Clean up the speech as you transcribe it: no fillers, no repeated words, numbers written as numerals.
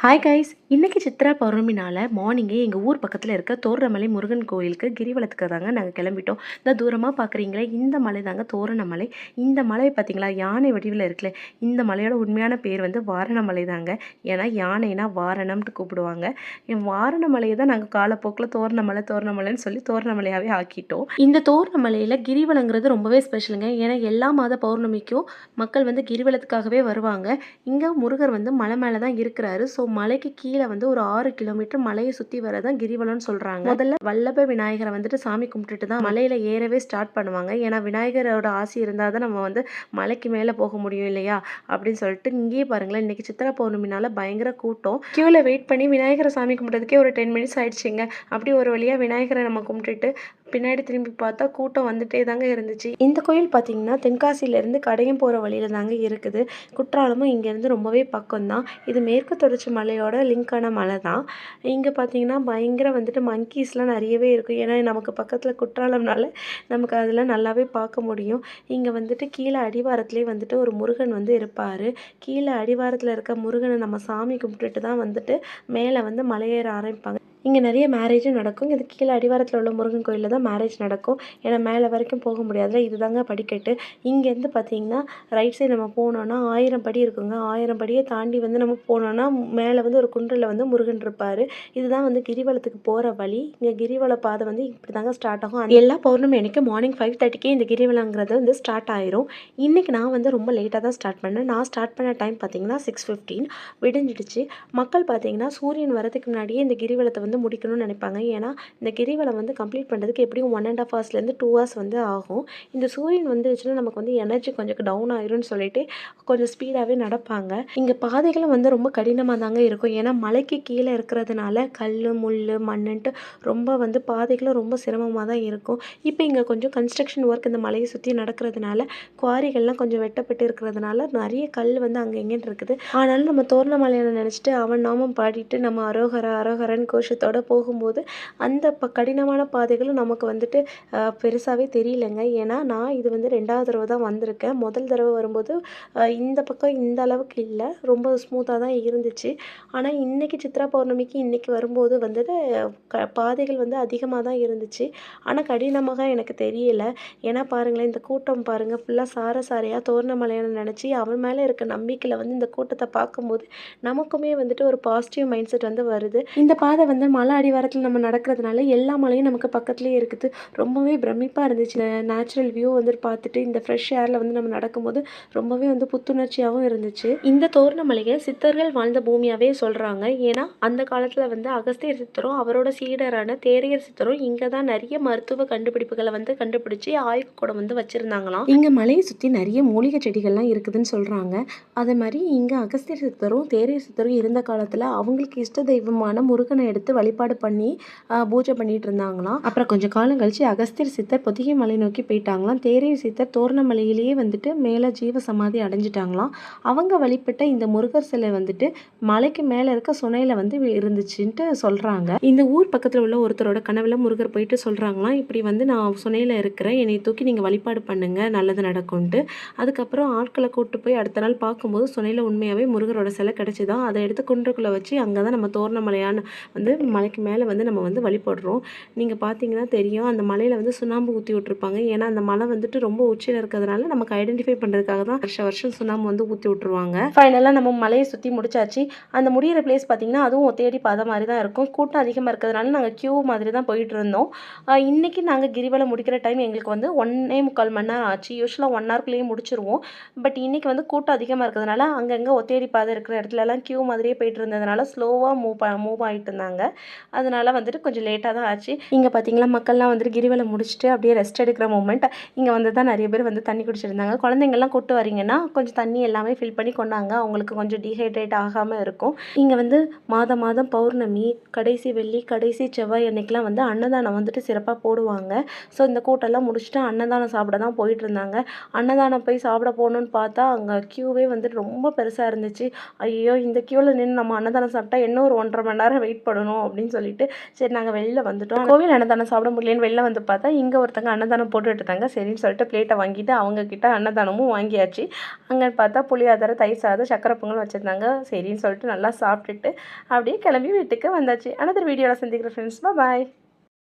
Hi guys, இன்னைக்கு சித்ரா பௌர்ணமினால மார்னிங்கே எங்கள் ஊர் பக்கத்தில் இருக்க தோரணமலை முருகன் கோயிலுக்கு கிரிவலத்துக்கு தாங்க நாங்கள் கிளம்பிட்டோம். இந்த தூரமாக பார்க்குறீங்களே இந்த மலை தாங்க தோரணமலை. இந்த மலை பார்த்தீங்களா யானை வடிவில் இருக்குல்ல, இந்த மலையோட உண்மையான பேர் வந்து வாரணமலை தாங்க. ஏன்னா யானைனா வாரணம்ட்டு கூப்பிடுவாங்க. வாரணமலையை தான் நாங்கள் காலப்போக்கில் தோரணமலை தோரணமலைன்னு சொல்லி தோரணமலையாகவே ஆக்கிட்டோம். இந்த தோரணமலையில் கிரிவலங்கிறது ரொம்பவே ஸ்பெஷலுங்க. ஏன்னா எல்லா மாத பௌர்ணமிக்கும் மக்கள் வந்து கிரிவலத்துக்காகவே வருவாங்க. இங்கே முருகர் வந்து மலை மேலே தான் இருக்கிறாரு. ஸோ மலைக்கு கீழே வந்து ஒரு 6 கிலோமீட்டர் மலையை சுற்றி வரதான் கிரிவலம்னு சொல்கிறாங்க. முதல்ல வல்லப விநாயகரை வந்துட்டு சாமி கும்பிட்டுட்டு தான் மலையில் ஏறவே ஸ்டார்ட் பண்ணுவாங்க. ஏன்னா விநாயகரோட ஆசி இருந்தால் தான் நம்ம வந்து மலைக்கு மேலே போக முடியும் இல்லையா அப்படின்னு சொல்லிட்டு. இங்கேயே பாருங்களேன், இன்னைக்கு சித்ரா பௌர்ணமினால பயங்கர கூட்டம். கியூவில் வெயிட் பண்ணி விநாயகரை சாமி கும்பிட்றதுக்கே ஒரு 10 மினிட்ஸ் ஆயிடுச்சுங்க. அப்படி ஒரு வழியாக விநாயகரை நம்ம கும்பிட்டுட்டு பின்னாடி திரும்பி பார்த்தா கூட்டம் வந்துட்டே தாங்க இருந்துச்சு. இந்த கோயில் பார்த்தீங்கன்னா தென்காசியிலேருந்து கடையம் போகிற வழியில் தாங்க இருக்குது. குற்றாலமும் இங்கேருந்து ரொம்பவே பக்கம் தான். இது மேற்கு தொடர்ச்சி மலையோட லிங்கான மலை தான். இங்கே பார்த்தீங்கன்னா பயங்கர வந்துட்டு மங்கீஸ்லாம் நிறையவே இருக்கும். ஏன்னா நமக்கு பக்கத்தில் குற்றாலம்னால நமக்கு அதெல்லாம் நல்லாவே பார்க்க முடியும். இங்கே வந்துட்டு கீழே அடிவாரத்துலேயே வந்துட்டு ஒரு முருகன் வந்து இருப்பார். கீழே அடிவாரத்தில் இருக்க முருகனை நம்ம சாமி கும்பிட்டுட்டு தான் வந்துட்டு மேலே வந்து மலையேற ஆரம்பிப்பாங்க. இங்கே நிறைய மேரேஜும் நடக்கும். இது கீழே அடிவாரத்தில் உள்ள முருகன் கோயிலில் தான் மேரேஜ் நடக்கும். ஏன்னா மேலே வரைக்கும் போக முடியாதுல, இதுதாங்க படிக்கட்டு. இங்கேருந்து பார்த்தீங்கன்னா ரைட் சைடு நம்ம போனோன்னா 1000 படி இருக்குங்க. 1000 படியை தாண்டி வந்து நம்ம போனோன்னா மேலே வந்து ஒரு குன்றில் வந்து முருகன் இருப்பார். இதுதான் வந்து கிரிவலத்துக்கு போகிற வழி. இங்கே கிரிவல பாதை வந்து இப்படி தாங்க ஸ்டார்ட் ஆகும். எல்லா பௌர்ணமி அன்றைக்கி மார்னிங் 5:30க்கே இந்த கிரிவலங்கிறது வந்து ஸ்டார்ட் ஆயிரும். இன்றைக்கி நான் வந்து ரொம்ப லேட்டாக தான் ஸ்டார்ட் பண்ணேன். நான் ஸ்டார்ட் பண்ண டைம் பார்த்தீங்கன்னா 6:15 விடிஞ்சிடுச்சு. மக்கள் பார்த்தீங்கன்னா சூரியன் வரதுக்கு முன்னாடியே இந்த கிரிவலத்தை வந்து முடிக்கணும்னு நினைப்பாங்க. ஏன்னா இந்த கிரிவலம் வந்து கம்ப்ளீட் பண்ணுறதுக்கு எப்படியும் 1.5 ஹவர்ஸ்லேருந்து 2 ஹவர்ஸ் வந்து ஆகும். இந்த சூரியன் வந்துருச்சுன்னா நமக்கு வந்து எனர்ஜி கொஞ்சம் டவுன் ஆயிரும்னு சொல்லிட்டு கொஞ்சம் ஸ்பீடாகவே நடப்பாங்க. இங்கே பாதைகளும் வந்து ரொம்ப கடினமாக தாங்க இருக்கும். ஏன்னா மலைக்கு கீழே இருக்கிறதுனால கல் முள் மண்ணுன்ட்டு ரொம்ப வந்து பாதைகளும் ரொம்ப சிரமமாக தான் இருக்கும். இப்போ இங்கே கொஞ்சம் கன்ஸ்ட்ரக்ஷன் ஒர்க் இந்த மலையை சுற்றி நடக்கிறதுனால குவாரிகள்லாம் கொஞ்சம் வெட்டப்பட்டு இருக்கிறதுனால நிறைய கல் வந்து அங்கே எங்கேன்னு இருக்குது. ஆனாலும் நம்ம தோரணமலையை நினச்சிட்டு அவன் நாமம் பாடிட்டு நம்ம அரோகரா அரோகரன் கோஷத்தோட போகும்போது அந்த கடினமான பாதைகளும் நமக்கு வந்துட்டு பெருசாகவே தெரியலைங்க. ஏன்னா நான் இது வந்து 2வது தடவை தான் வந்திருக்கேன். முதல் தடவை வரும்போது இந்த பக்கம் இந்த அளவுக்கு இல்லை, ரொம்ப ஸ்மூத்தாக தான் இருந்துச்சு. ஆனால் இன்றைக்கி சித்ரா பௌர்ணமிக்கு இன்றைக்கி வரும்போது வந்துட்டு பாதைகள் வந்து அதிகமாக தான் இருந்துச்சு. ஆனால் கடினமாக எனக்கு தெரியலை. ஏன்னா பாருங்களேன், இந்த கூட்டம் பாருங்கள், ஃபுல்லாக சாரையாக தோரணமலையான நினச்சி அவன் மேலே இருக்க நம்பிக்கையில் வந்து இந்த கூட்டத்தை பார்க்கும்போது நமக்குமே வந்துட்டு ஒரு பாசிட்டிவ் மைண்ட் செட் வந்து வருது. இந்த பாதை வந்து மலை அடிவாரத்தில் நம்ம நடக்கிறதுனால எல்லா மலையும் நமக்கு பக்கத்துலேயே இருக்குது. ரொம்பவே பிரமிப்பாக இருந்துச்சு. நேச்சுரல் வியூ வந்துட்டு பார்த்துட்டு இந்த ஃப்ரெஷ் ஏரில் வந்து நம்ம நடக்கும்போது ரொம்பவே வந்து புத்துணர்ச்சியாகவும் இருந்துச்சு. இந்த தோரணமலையை சித்தர்கள் வாழ்ந்த பூமியாகவே சொல்கிறாங்க. ஏன்னா அந்த காலத்தில் வந்து அகஸ்தியர் சித்தரும் அவரோட சீடரான தேரையர் சித்தரும் இங்கே தான் நிறைய மருத்துவ கண்டுபிடிப்புகளை வந்து கண்டுபிடிச்சி ஆய்வு கூட வந்து வச்சுருந்தாங்களாம். இங்கே மலையை சுற்றி நிறைய மூலிகை செடிகள்லாம் இருக்குதுன்னு சொல்கிறாங்க. அதே மாதிரி இங்கே அகஸ்தியர் சித்தரும் தேரையர் சித்தரும் இருந்த காலத்தில் அவங்களுக்கு இஷ்ட தெய்வமான முருகனை எடுத்து வழிபாடு பண்ணி பூஜை பண்ணிட்டு இருந்தாங்களாம். அப்புறம் கொஞ்சம் காலம் கழிச்சு அகஸ்தியர் சித்தர் பொதிகை மலை நோக்கி போயிட்டாங்களாம். தேரையர் சித்தர் தோரணமலையிலேயே வந்துட்டு மேலே ஜீவ சமாதி அடைஞ்சிட்டாங்களாம். அவங்க வழிபட்ட இந்த முருகர் சிலை வந்துட்டு மலைக்கு மேலே இருக்க சுனையில் வந்து இருந்துச்சுன்ட்டு சொல்கிறாங்க. இந்த ஊர் பக்கத்தில் உள்ள ஒருத்தரோட கனவுல முருகர் போயிட்டு சொல்கிறாங்களாம், இப்படி வந்து நான் சுனையில் இருக்கிறேன், என்னை தூக்கி நீங்கள் வழிபாடு பண்ணுங்க, நல்லது நடக்கும்ட்டு. அதுக்கப்புறம் ஆட்களை கூப்பிட்டு போய் அடுத்த நாள் பார்க்கும்போது சுனையில் உண்மையாகவே முருகரோட சிலை கிடச்சிதான். அதை எடுத்து குன்றுக்குள்ளே வச்சு அங்கே தான் நம்ம தோரணமலையான வந்து மலைக்கு மேலே வந்து நம்ம வந்து வழிபடுறோம். நீங்கள் பார்த்தீங்கன்னா தெரியும், அந்த மலையில் வந்து சுண்ணாம்பு ஊற்றி விட்ருப்பாங்க. ஏன்னா அந்த மலை வந்துட்டு ரொம்ப உச்சியில் இருக்கிறதுனால நமக்கு ஐடென்டிஃபை பண்ணுறதுக்காக தான் வருஷம் சுண்ணாம்பு வந்து ஊற்றி விட்ருவாங்க. ஃபைனலாக நம்ம மலையை சுற்றி முடிச்சாச்சு. அந்த முடிகிற பிளேஸ் பார்த்தீங்கன்னா அதுவும் தேடி பாதை மாதிரி தான் இருக்கும். கூட்டம் அதிகமாக இருக்கிறதுனால நாங்கள் கியூ மாதிரி தான் போயிட்டு இருந்தோம். இன்றைக்கி நாங்கள் கிரிவலம் முடிக்கிற டைம் எங்களுக்கு வந்து 1.25 மணி நேரம் ஆச்சு. யூஸ்வலாக 1 ஹவர்க்குள்ளேயே முடிச்சிருவோம். பட் இன்றைக்கி வந்து கூட்டம் அதிகமாக இருக்கிறதுனால அங்கங்கே ஒத்தேடி பாதை இருக்கிற இடத்துலலாம் கியூ மாதிரியே போயிட்டு இருந்ததுனால ஸ்லோவாக மூவ் ஆகிட்டு இருந்தாங்க. அதனால வந்துட்டு கொஞ்சம் லேட்டாக தான் ஆச்சு. இங்கே பார்த்தீங்களா மக்கள்லாம் வந்துட்டு கிரிவலம் முடிச்சுட்டு அப்படியே ரெஸ்ட் எடுக்கிற மூமெண்ட். இங்கே வந்து தான் நிறைய பேர் வந்து தண்ணி குடிச்சிருந்தாங்க. குழந்தைங்கள்லாம் கூட்டு வரீங்கன்னா கொஞ்சம் தண்ணி எல்லாமே ஃபில் பண்ணி கொண்டாங்க, அவங்களுக்கு கொஞ்சம் டீஹைட்ரேட் ஆகாமல் இருக்கும். இங்கே வந்து மாதம் பௌர்ணமி கடைசி வெள்ளி கடைசி செவ்வாய் அன்னைக்கெலாம் வந்து அன்னதானம் வந்துட்டு சிறப்பாக போடுவாங்க. ஸோ இந்த கூட்டெல்லாம் முடிச்சுட்டு அன்னதானம் சாப்பிட தான் போயிட்டு இருந்தாங்க. அன்னதானம் போய் சாப்பிட போகணுன்னு பார்த்தா அங்கே க்யூவே வந்துட்டு ரொம்ப பெருசாக இருந்துச்சு. ஐயோ, இந்த க்யூவில் நின்று நம்ம அன்னதானம் சாப்பிட்டா இன்னும் ஒரு 1.5 மணி நேரம் வெயிட் பண்ணணும் அப்படின்னு சொல்லிட்டு சரி நாங்கள் வெளியில் வந்துட்டோம். கோவில் அன்னதானம் சாப்பிட முடியலன்னு வெளில வந்து பார்த்தா இங்கே ஒருத்தங்க அன்னதானம் போட்டுட்டு இருந்தாங்க. சரின்னு சொல்லிட்டு பிளேட்டை வாங்கிட்டு அவங்கக்கிட்ட அன்னதானமும் வாங்கியாச்சு. அங்கே பார்த்தா புளியோதரை, தயிர் சாதம், சக்கரை பொங்கல் வச்சுருந்தாங்க. சரின்னு சொல்லிட்டு நல்லா சாப்பிட்டுட்டு அப்படியே கிளம்பி வீட்டுக்கு வந்தாச்சு. அனதர் வீடியோவில் சந்திக்கிறேன் ஃப்ரெண்ட்ஸ். பாய்.